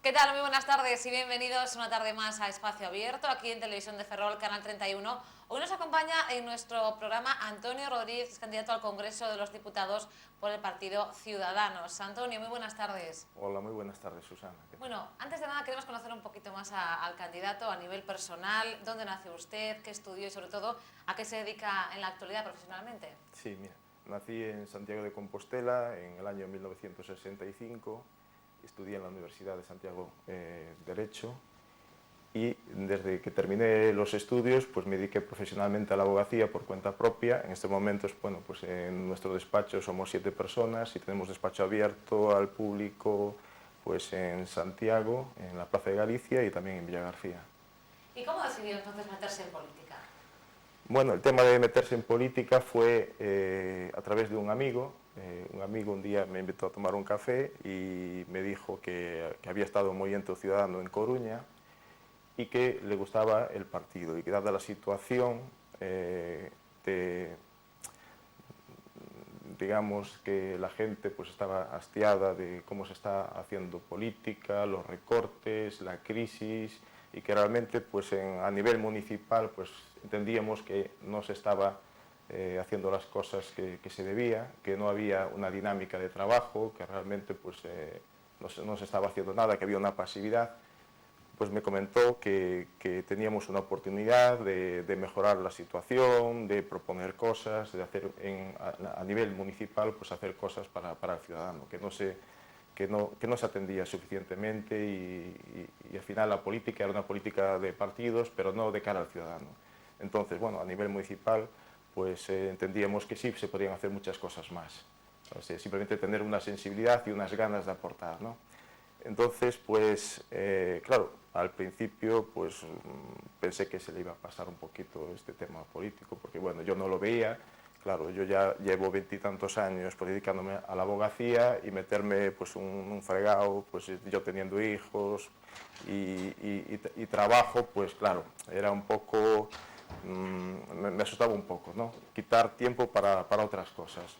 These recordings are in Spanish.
¿Qué tal? Muy buenas tardes y bienvenidos una tarde más a Espacio Abierto, aquí en Televisión de Ferrol, Canal 31. Hoy nos acompaña en nuestro programa Antonio Rodríguez, candidato al Congreso de los Diputados por el Partido Ciudadanos. Antonio, muy buenas tardes. Hola, muy buenas tardes, Susana. Bueno, antes de nada queremos conocer un poquito más al candidato a nivel personal, dónde nació usted, qué estudió y sobre todo a qué se dedica en la actualidad profesionalmente. Sí, mira, nací en Santiago de Compostela en el año 1965, estudié en la Universidad de Santiago Derecho y desde que terminé los estudios pues me dediqué profesionalmente a la abogacía por cuenta propia. En estos momentos, bueno, pues en nuestro despacho somos 7 personas y tenemos despacho abierto al público pues en Santiago, en la Plaza de Galicia y también en Villa García. ¿Y cómo decidió entonces meterse en política? Bueno, el tema de meterse en política fue a través de un amigo. Un amigo un día me invitó a tomar un café y me dijo que había estado en Movimiento Ciudadano en Coruña y que le gustaba el partido y que dada la situación digamos que la gente pues estaba hastiada de cómo se está haciendo política, los recortes, la crisis y que realmente pues a nivel municipal pues entendíamos que no se estaba haciendo las cosas que se debía, que no había una dinámica de trabajo, que realmente pues no se estaba haciendo nada, que había una pasividad. Pues me comentó que teníamos una oportunidad de mejorar la situación, de proponer cosas, de hacer a nivel municipal pues hacer cosas para el ciudadano, que no se atendía suficientemente y al final la política era una política de partidos, pero no de cara al ciudadano. Entonces, bueno, a nivel municipal pues entendíamos que sí, se podían hacer muchas cosas más. O sea, simplemente tener una sensibilidad y unas ganas de aportar, ¿no? Entonces, pues, claro, al principio, pues, pensé que se le iba a pasar un poquito este tema político, porque, bueno, yo no lo veía. Claro, yo ya llevo 20 y tantos años pues, dedicándome a la abogacía y meterme pues, un fregado, pues yo teniendo hijos y trabajo, pues claro, era un poco, me asustaba un poco, ¿no? Quitar tiempo para otras cosas.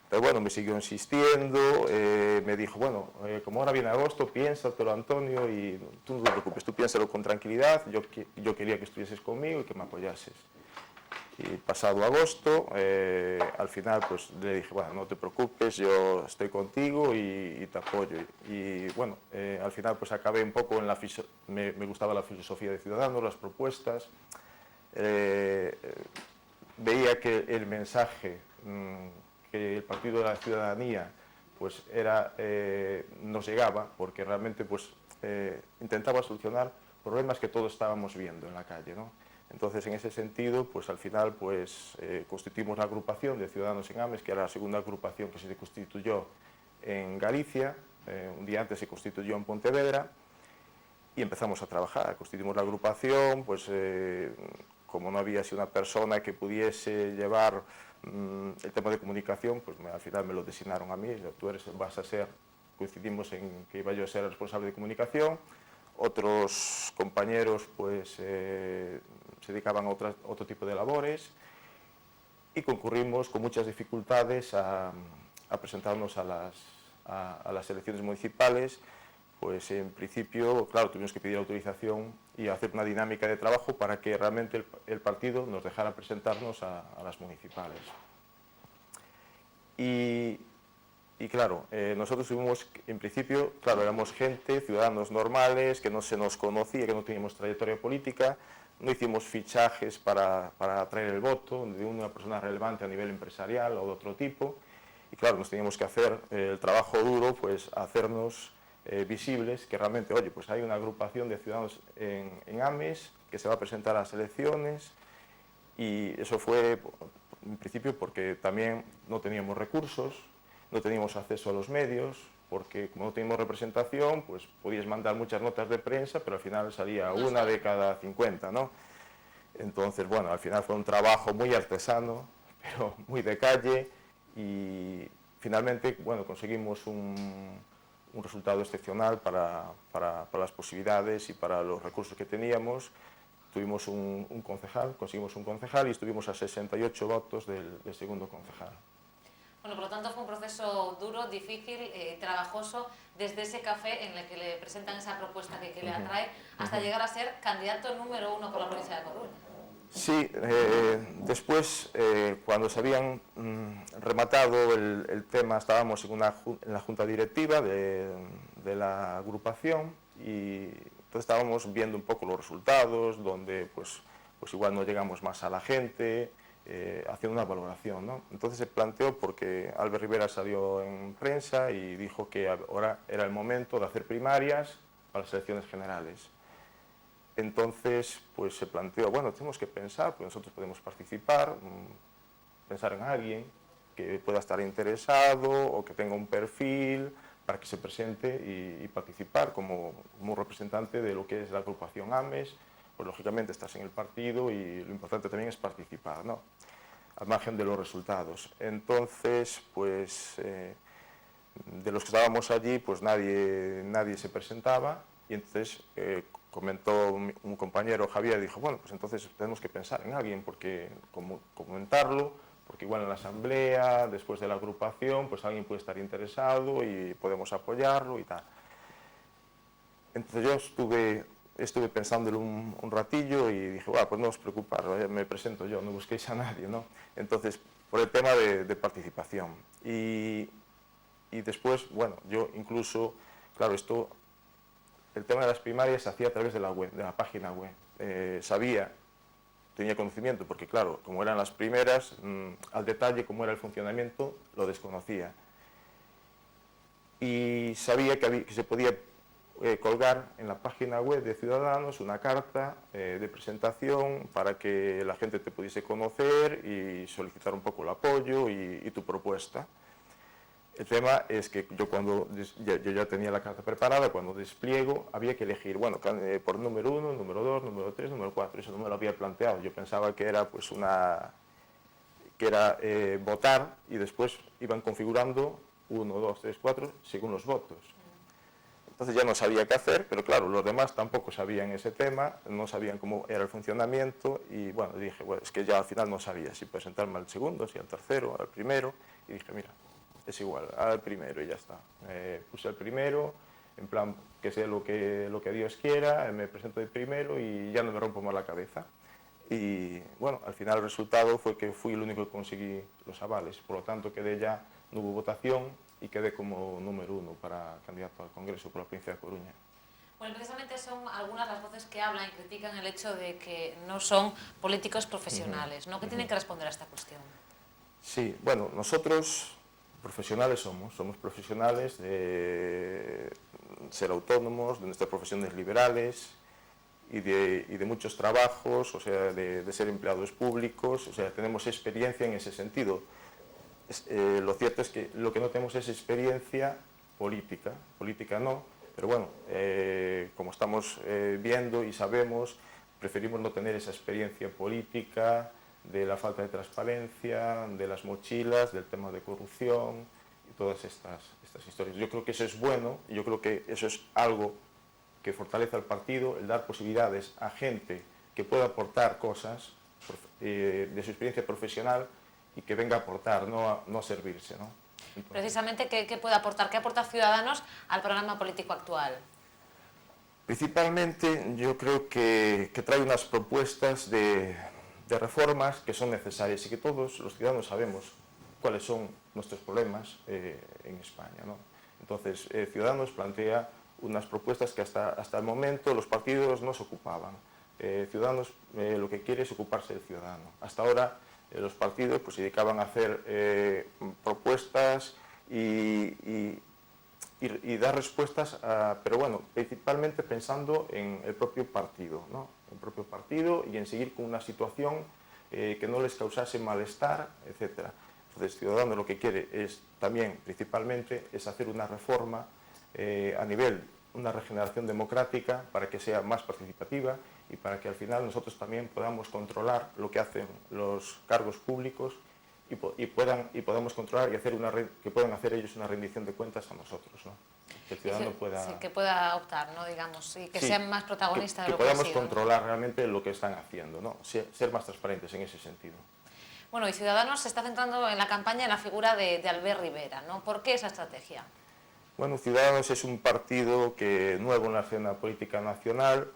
Pero bueno, me siguió insistiendo, me dijo, bueno, como ahora viene agosto, piénsatelo, Antonio, y tú no te preocupes, tú piénsalo con tranquilidad, yo quería que estuvieses conmigo y que me apoyases. Y pasado agosto, al final pues le dije, bueno, no te preocupes, yo estoy contigo y te apoyo. Y bueno, al final pues acabé un poco en me gustaba la filosofía de Ciudadanos, las propuestas, veía que el mensaje que el Partido de la Ciudadanía pues nos llegaba, porque realmente pues, intentaba solucionar problemas que todos estábamos viendo en la calle, ¿no? Entonces, en ese sentido, pues al final pues, constituimos la agrupación de Ciudadanos en Ames, que era la segunda agrupación que se constituyó en Galicia, un día antes se constituyó en Pontevedra, y empezamos a trabajar. Constituimos la agrupación, pues como no había así una persona que pudiese llevar el tema de comunicación, pues al final me lo designaron a mí, tú vas a ser, coincidimos en que iba yo a ser el responsable de comunicación, otros compañeros pues se dedicaban a otro tipo de labores y concurrimos con muchas dificultades a presentarnos a las elecciones municipales. Pues en principio, claro, tuvimos que pedir autorización y hacer una dinámica de trabajo para que realmente el partido nos dejara presentarnos a las municipales. Y claro, nosotros tuvimos, en principio, claro, éramos gente, ciudadanos normales, que no se nos conocía, que no teníamos trayectoria política, no hicimos fichajes para atraer el voto de una persona relevante a nivel empresarial o de otro tipo, y claro, nos teníamos que hacer el trabajo duro, pues hacernos visibles, que realmente, oye, pues hay una agrupación de ciudadanos en Ames que se va a presentar a las elecciones, y eso fue en principio porque también no teníamos recursos, no teníamos acceso a los medios, porque como no teníamos representación, pues podías mandar muchas notas de prensa, pero al final salía una de cada 50, ¿no? Entonces, bueno, al final fue un trabajo muy artesano, pero muy de calle, y finalmente, bueno, conseguimos un resultado excepcional para las posibilidades y para los recursos que teníamos. Tuvimos un concejal, conseguimos un concejal y estuvimos a 68 votos del segundo concejal. Bueno, por lo tanto fue un proceso duro, difícil, trabajoso, desde ese café en el que le presentan esa propuesta que le atrae, hasta llegar a ser candidato número 1 por la provincia de Coruña. Sí, después, cuando se habían rematado el tema, estábamos en la junta directiva de la agrupación y entonces estábamos viendo un poco los resultados, donde pues igual no llegamos más a la gente, haciendo una valoración, ¿no? Entonces se planteó, porque Albert Rivera salió en prensa y dijo que ahora era el momento de hacer primarias para las elecciones generales. Entonces, pues se planteó, bueno, tenemos que pensar, pues nosotros podemos participar, pensar en alguien que pueda estar interesado o que tenga un perfil para que se presente y participar como representante de lo que es la agrupación AMES. Pues lógicamente estás en el partido y lo importante también es participar, ¿no? Al margen de los resultados. Entonces, pues de los que estábamos allí, pues nadie se presentaba y entonces comentó un compañero, Javier, dijo, bueno, pues entonces tenemos que pensar en alguien, porque comentarlo, porque igual en la asamblea, después de la agrupación, pues alguien puede estar interesado y podemos apoyarlo y tal. Entonces yo estuve pensándolo un ratillo y dije, bueno, pues no os preocupéis, me presento yo, no busquéis a nadie, ¿no? Entonces, por el tema de participación. Y después, bueno, yo incluso, claro, el tema de las primarias se hacía a través de la web, de la página web. Tenía conocimiento, porque claro, como eran las primeras, al detalle cómo era el funcionamiento, lo desconocía. Y sabía que se podía colgar en la página web de Ciudadanos una carta de presentación para que la gente te pudiese conocer y solicitar un poco el apoyo y tu propuesta. El tema es que yo ya tenía la carta preparada, cuando despliego había que elegir, bueno, por número 1, número 2, número 3, número 4, eso no me lo había planteado, yo pensaba que era pues votar y después iban configurando 1, 2, 3, 4 según los votos. Entonces ya no sabía qué hacer, pero claro, los demás tampoco sabían ese tema, no sabían cómo era el funcionamiento y bueno, dije, bueno, es que ya al final no sabía si presentarme al segundo, si al tercero, al primero, y dije, mira, es igual, al primero y ya está. Puse el primero, en plan que sea lo que Dios quiera, me presento de primero y ya no me rompo más la cabeza. Y bueno, al final el resultado fue que fui el único que conseguí los avales, por lo tanto quedé ya, no hubo votación y quedé como número 1 para candidato al Congreso por la provincia de Coruña. Bueno, precisamente son algunas las voces que hablan y critican el hecho de que no son políticos profesionales, ¿no? ¿Qué tienen que responder a esta cuestión? Sí, bueno, nosotros profesionales somos profesionales de ser autónomos, de nuestras profesiones liberales y de muchos trabajos, o sea, de ser empleados públicos, o sea, tenemos experiencia en ese sentido. Lo cierto es que lo que no tenemos es experiencia política no, pero bueno, como estamos viendo y sabemos, preferimos no tener esa experiencia política, de la falta de transparencia, de las mochilas, del tema de corrupción y todas estas historias. Yo creo que eso es bueno y yo creo que eso es algo que fortalece al partido, el dar posibilidades a gente que pueda aportar cosas de su experiencia profesional y que venga a aportar, no a servirse, ¿no? Entonces, precisamente, ¿qué puede aportar? ¿Qué aporta Ciudadanos al programa político actual? Principalmente yo creo que trae unas propuestas de reformas que son necesarias y que todos los ciudadanos sabemos cuáles son nuestros problemas en España, ¿no? Entonces, Ciudadanos plantea unas propuestas que hasta el momento los partidos no se ocupaban. Ciudadanos lo que quiere es ocuparse del ciudadano. Hasta ahora los partidos pues, se dedicaban a hacer propuestas y dar respuestas, pero bueno, principalmente pensando en el propio partido, ¿no? El propio partido y en seguir con una situación que no les causase malestar, etc. Entonces, Ciudadanos lo que quiere es también, principalmente, es hacer una reforma a nivel, una regeneración democrática para que sea más participativa y para que al final nosotros también podamos controlar lo que hacen los cargos públicos y podamos controlar y que puedan hacer ellos una rendición de cuentas a nosotros, ¿no? Que el ciudadano pueda... Sí, que pueda optar, ¿no? Digamos, y que sí, sean más protagonistas de lo que que podamos ha sido, controlar realmente lo que están haciendo, ¿no? Ser más transparentes en ese sentido. Bueno, y Ciudadanos se está centrando en la campaña en la figura de Albert Rivera, ¿no? ¿Por qué esa estrategia? Bueno, Ciudadanos es un partido nuevo en la escena política nacional.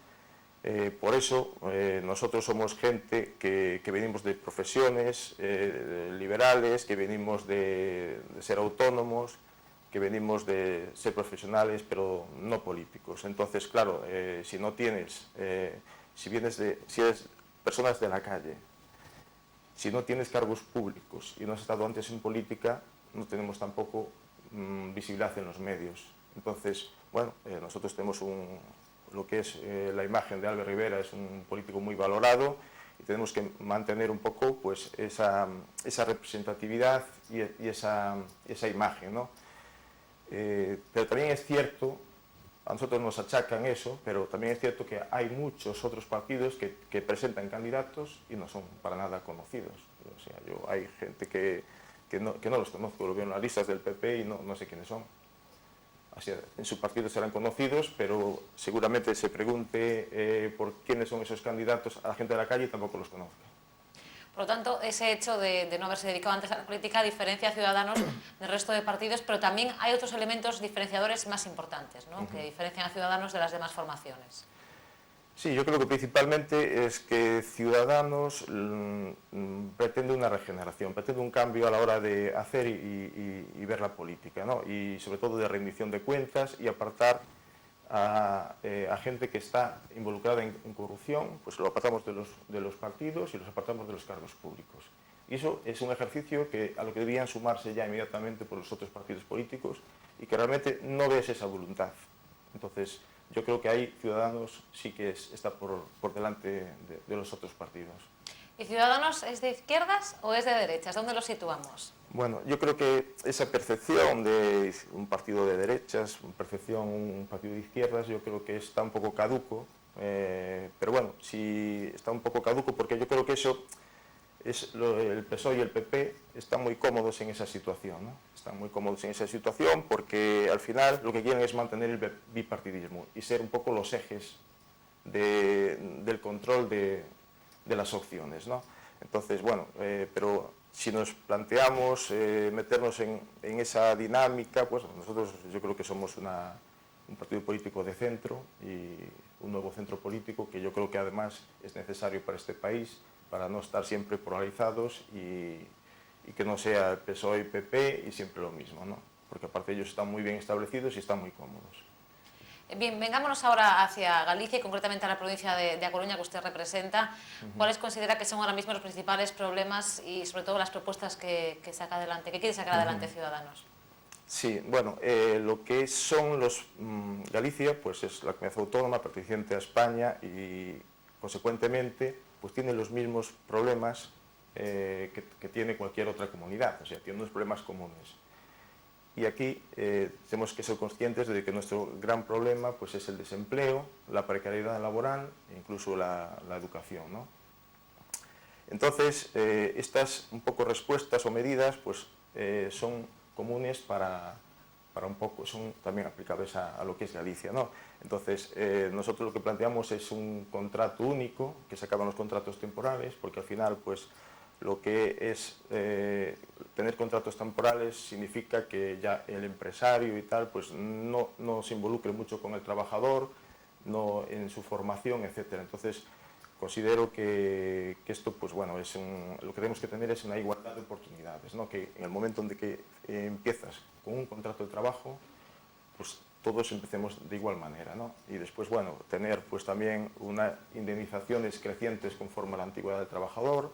Por eso nosotros somos gente que venimos de profesiones liberales, que venimos de ser autónomos, que venimos de ser profesionales pero no políticos. Entonces, claro, si no tienes, si eres personas de la calle, si no tienes cargos públicos y no has estado antes en política, no tenemos tampoco visibilidad en los medios. Entonces, bueno, nosotros tenemos lo que es la imagen de Albert Rivera, es un político muy valorado y tenemos que mantener un poco pues, esa representatividad y esa imagen, ¿no? Pero también es cierto, a nosotros nos achacan eso, pero también es cierto que hay muchos otros partidos que presentan candidatos y no son para nada conocidos. O sea, hay gente que no los conozco, lo veo en las listas del PP y no sé quiénes son. Así, en su partido serán conocidos, pero seguramente se pregunte por quiénes son esos candidatos a la gente de la calle y tampoco los conozca. Por lo tanto, ese hecho de no haberse dedicado antes a la política diferencia a Ciudadanos del resto de partidos, pero también hay otros elementos diferenciadores más importantes, ¿no? Que diferencian a Ciudadanos de las demás formaciones. Sí, yo creo que principalmente es que Ciudadanos pretende una regeneración, pretende un cambio a la hora de hacer y ver la política, ¿no? Y sobre todo de rendición de cuentas y apartar a gente que está involucrada en corrupción, pues lo apartamos de los partidos y los apartamos de los cargos públicos. Y eso es un ejercicio a lo que deberían sumarse ya inmediatamente por los otros partidos políticos y que realmente no ves esa voluntad. Entonces, yo creo que ahí Ciudadanos sí que está por delante de los otros partidos. ¿Y Ciudadanos es de izquierdas o es de derechas? ¿Dónde lo situamos? Bueno, yo creo que esa percepción de un partido de derechas, un partido de izquierdas, yo creo que está un poco caduco. Pero bueno, sí está un poco caduco porque yo creo que eso el PSOE y el PP están muy cómodos en esa situación, ¿no? Están muy cómodos en esa situación porque al final lo que quieren es mantener el bipartidismo y ser un poco los ejes del control de las opciones, ¿no? Entonces, bueno, pero si nos planteamos meternos en esa dinámica, pues nosotros yo creo que somos un partido político de centro y un nuevo centro político que yo creo que además es necesario para este país, para no estar siempre polarizados y que no sea el PSOE y PP y siempre lo mismo, ¿no? Porque aparte ellos están muy bien establecidos y están muy cómodos. Bien, vengámonos ahora hacia Galicia y concretamente a la provincia de A Coruña que usted representa. ¿Cuáles considera que son ahora mismo los principales problemas y sobre todo las propuestas que saca adelante, que quiere sacar adelante Ciudadanos? Sí, bueno, lo que son Galicia, pues es la comunidad autónoma perteneciente a España y consecuentemente pues tiene los mismos problemas que tiene cualquier otra comunidad, o sea, tiene unos problemas comunes. Y aquí tenemos que ser conscientes de que nuestro gran problema pues es el desempleo, la precariedad laboral e incluso la educación, ¿no? Entonces, estas un poco respuestas o medidas pues son comunes para un poco, son también aplicables a lo que es Galicia, ¿no? Entonces, nosotros lo que planteamos es un contrato único, que se acaban los contratos temporales, porque al final, pues, lo que es tener contratos temporales significa que ya el empresario y tal, pues, no se involucre mucho con el trabajador, no en su formación, etcétera. Entonces, considero que esto, pues bueno, lo que tenemos que tener es una igualdad de oportunidades, ¿no? Que en el momento en que empiezas con un contrato de trabajo, pues todos empecemos de igual manera, ¿no? Y después, bueno, tener pues también unas indemnizaciones crecientes conforme a la antigüedad del trabajador.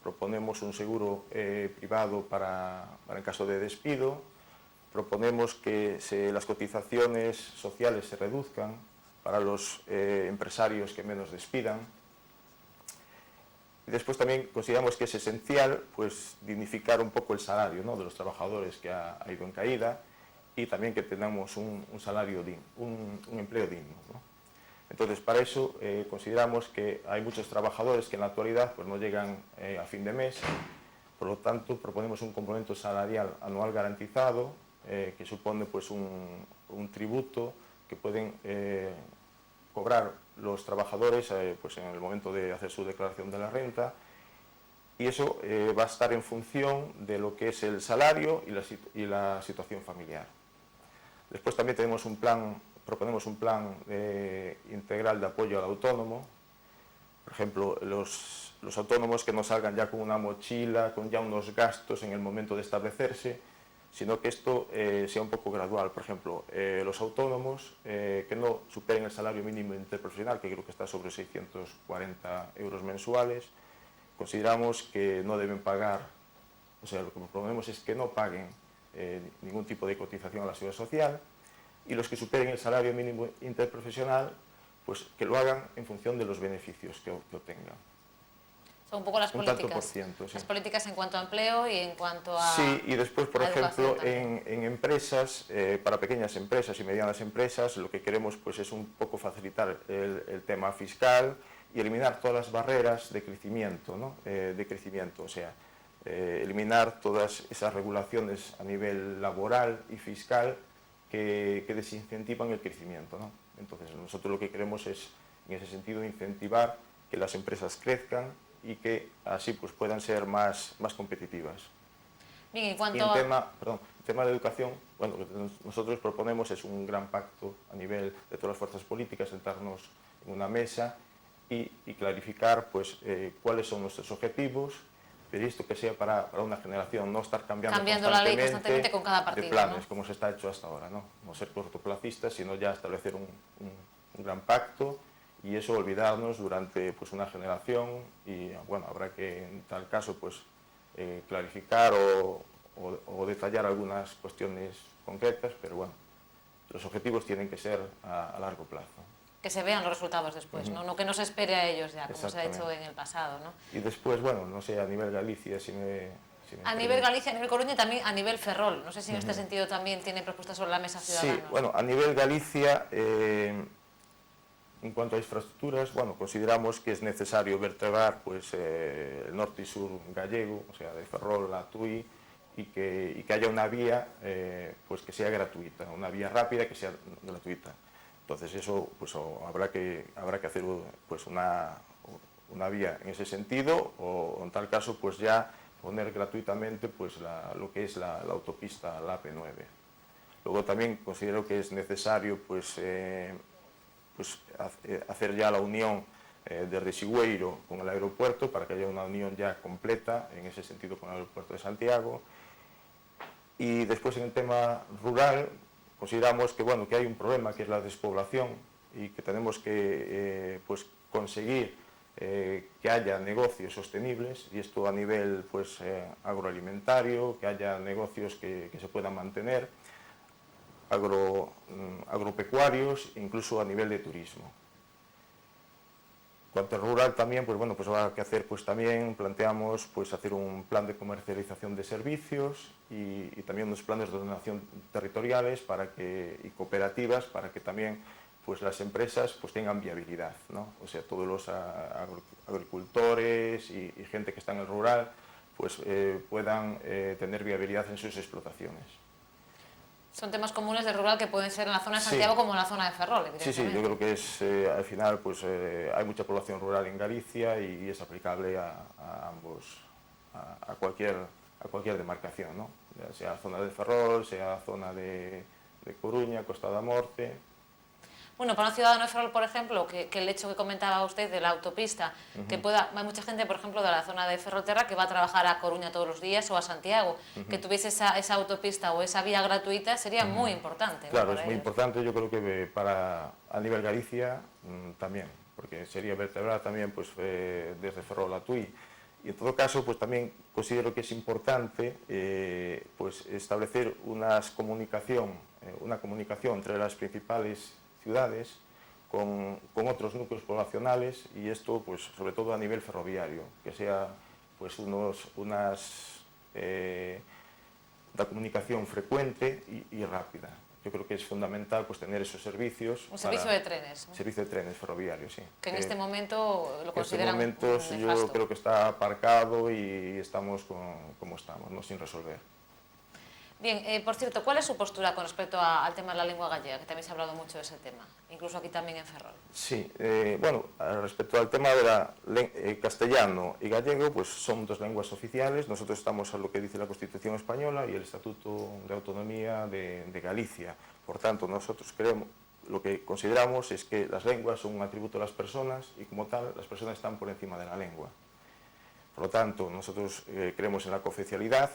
Proponemos un seguro privado para el caso de despido. Proponemos que las cotizaciones sociales se reduzcan para los empresarios que menos despidan. Y después también consideramos que es esencial pues, dignificar un poco el salario, ¿no?, de los trabajadores que ha ido en caída y también que tengamos un salario digno, un empleo digno, ¿no? Entonces, para eso consideramos que hay muchos trabajadores que en la actualidad pues, no llegan a fin de mes, por lo tanto proponemos un complemento salarial anual garantizado que supone pues, un tributo que pueden cobrar los trabajadores pues en el momento de hacer su declaración de la renta y eso va a estar en función de lo que es el salario y la situación familiar. Después también proponemos un plan integral de apoyo al autónomo. Por ejemplo, los autónomos que no salgan ya con una mochila, con ya unos gastos en el momento de establecerse, sino que esto sea un poco gradual. Por ejemplo, los autónomos que no superen el salario mínimo interprofesional, que creo que está sobre 640 euros mensuales, consideramos que no deben pagar, o sea, lo que proponemos es que no paguen ningún tipo de cotización a la seguridad social, y los que superen el salario mínimo interprofesional, pues que lo hagan en función de los beneficios que obtengan. Son un poco las políticas. Un tanto por ciento, sí. Las políticas en cuanto a empleo y en cuanto a... Sí, y después, por ejemplo, en empresas, para pequeñas empresas y medianas empresas, lo que queremos pues, es un poco facilitar el tema fiscal y eliminar todas las barreras de crecimiento, ¿no? O sea, eliminar todas esas regulaciones a nivel laboral y fiscal que desincentivan el crecimiento, ¿no? Entonces, nosotros lo que queremos es, en ese sentido, incentivar que las empresas crezcan y que así pues, puedan ser más competitivas. Bien, en cuanto y en tema de educación, bueno, lo que nosotros proponemos es un gran pacto a nivel de todas las fuerzas políticas, sentarnos en una mesa y clarificar pues, cuáles son nuestros objetivos, pero esto que sea para una generación, no estar cambiando la ley constantemente con cada partido, de planes, ¿no? como se está hecho hasta ahora, no ser cortoplacistas, sino ya establecer un gran pacto, y eso olvidarnos durante pues, una generación, y bueno, habrá que en tal caso pues, clarificar o detallar algunas cuestiones concretas, pero bueno, los objetivos tienen que ser a largo plazo. Que se vean los resultados después, ¿no? No que no se espere a ellos ya, como se ha hecho en el pasado, ¿no? Y después, bueno, no sé, a nivel Galicia, a nivel Galicia, a nivel Coruña y también a nivel Ferrol, no sé si en este sentido también tiene propuestas sobre la mesa Ciudadanos. Sí, bueno, a nivel Galicia, en cuanto a infraestructuras, bueno, consideramos que es necesario vertebrar pues, el norte y sur gallego, o sea, de Ferrol a Tui, y que haya una vía pues, que sea gratuita, una vía rápida que sea gratuita. Entonces eso pues, habrá que hacer pues, una vía en ese sentido, o en tal caso pues ya poner gratuitamente pues, lo que es la autopista, la AP9. Luego también considero que es necesario pues, hacer ya la unión de Resigüeiro con el aeropuerto, para que haya una unión ya completa en ese sentido con el aeropuerto de Santiago. Y después en el tema rural consideramos que, bueno, que hay un problema, que es la despoblación, y que tenemos que pues, conseguir que haya negocios sostenibles, y esto a nivel pues, agroalimentario, que haya negocios que se puedan mantener, agropecuarios, incluso a nivel de turismo. En cuanto al rural también, pues bueno, pues habrá que hacer, pues también planteamos pues hacer un plan de comercialización de servicios y también unos planes de ordenación territoriales y cooperativas, para que también pues las empresas pues tengan viabilidad, ¿no? O sea, todos los agricultores y gente que está en el rural pues puedan tener viabilidad en sus explotaciones. Son temas comunes del rural que pueden ser en la zona de Santiago como en la zona de Ferrol, evidentemente. Sí, yo creo que es, al final pues, hay mucha población rural en Galicia y es aplicable a ambos, a cualquier demarcación, ¿no? Sea zona de Ferrol, sea zona de Coruña, Costa da Morte. Bueno, para un ciudadano de Ferrol, por ejemplo, que el hecho que comentaba usted de la autopista, que hay mucha gente, por ejemplo, de la zona de Ferrolterra que va a trabajar a Coruña todos los días o a Santiago, que tuviese esa autopista o esa vía gratuita sería muy importante. Claro, es muy importante, yo creo que a nivel Galicia también, porque sería vertebrar también pues, desde Ferrol a Tui. Y en todo caso, pues también considero que es importante pues, establecer una comunicación entre las principales ciudades con otros núcleos poblacionales, y esto pues sobre todo a nivel ferroviario, que sea pues una comunicación frecuente y rápida. Yo creo que es fundamental pues tener esos servicios. Un servicio de trenes, ¿no? Servicio de trenes ferroviarios, sí. Que en este momento lo consideran en este momento yo creo que está aparcado y estamos como estamos, ¿no? Sin resolver. Bien, por cierto, ¿cuál es su postura con respecto al tema de la lengua gallega? Que también se ha hablado mucho de ese tema, incluso aquí también en Ferrol. Sí, bueno, respecto al tema de castellano y gallego, pues son dos lenguas oficiales. Nosotros estamos a lo que dice la Constitución española y el Estatuto de Autonomía de Galicia. Por tanto, nosotros creemos, lo que consideramos es que las lenguas son un atributo de las personas y como tal las personas están por encima de la lengua. Por lo tanto, nosotros creemos en la cooficialidad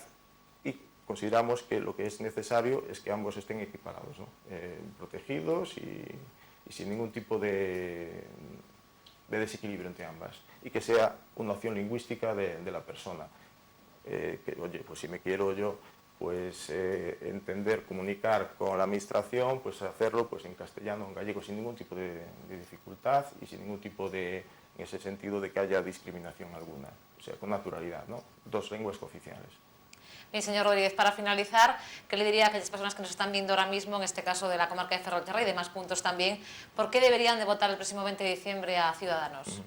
y consideramos que lo que es necesario es que ambos estén equiparados, ¿no? Protegidos y sin ningún tipo de desequilibrio entre ambas, y que sea una opción lingüística de la persona. Que, oye, pues si me quiero yo pues entender, comunicar con la administración, pues hacerlo pues en castellano o en gallego sin ningún tipo de dificultad y sin ningún tipo de, en ese sentido, de que haya discriminación alguna, o sea, con naturalidad, ¿no? Dos lenguas cooficiales. Bien, señor Rodríguez, para finalizar, ¿qué le diría a aquellas personas que nos están viendo ahora mismo, en este caso de la comarca de Ferrolterra y demás puntos también, por qué deberían de votar el próximo 20 de diciembre a Ciudadanos?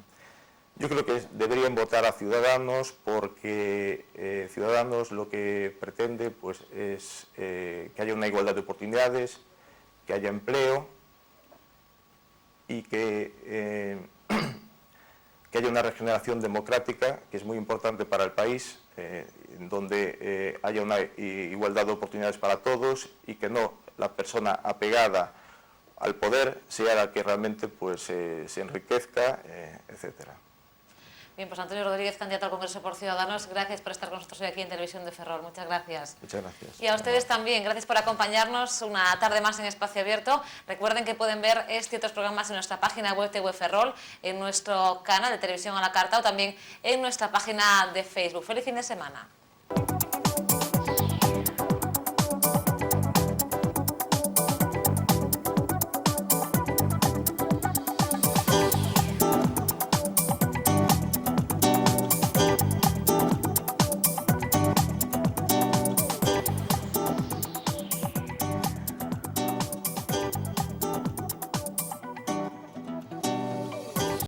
Yo creo que deberían votar a Ciudadanos porque Ciudadanos lo que pretende pues, es que haya una igualdad de oportunidades, que haya empleo y que haya una regeneración democrática, que es muy importante para el país, donde haya una igualdad de oportunidades para todos y que no la persona apegada al poder sea la que realmente pues, se enriquezca, etcétera. Bien, pues Antonio Rodríguez, candidato al Congreso por Ciudadanos, gracias por estar con nosotros hoy aquí en Televisión de Ferrol. Muchas gracias. Muchas gracias. Y a ustedes también, gracias por acompañarnos una tarde más en Espacio Abierto. Recuerden que pueden ver este y otros programas en nuestra página web TV Ferrol, en nuestro canal de televisión a la carta o también en nuestra página de Facebook. ¡Feliz fin de semana!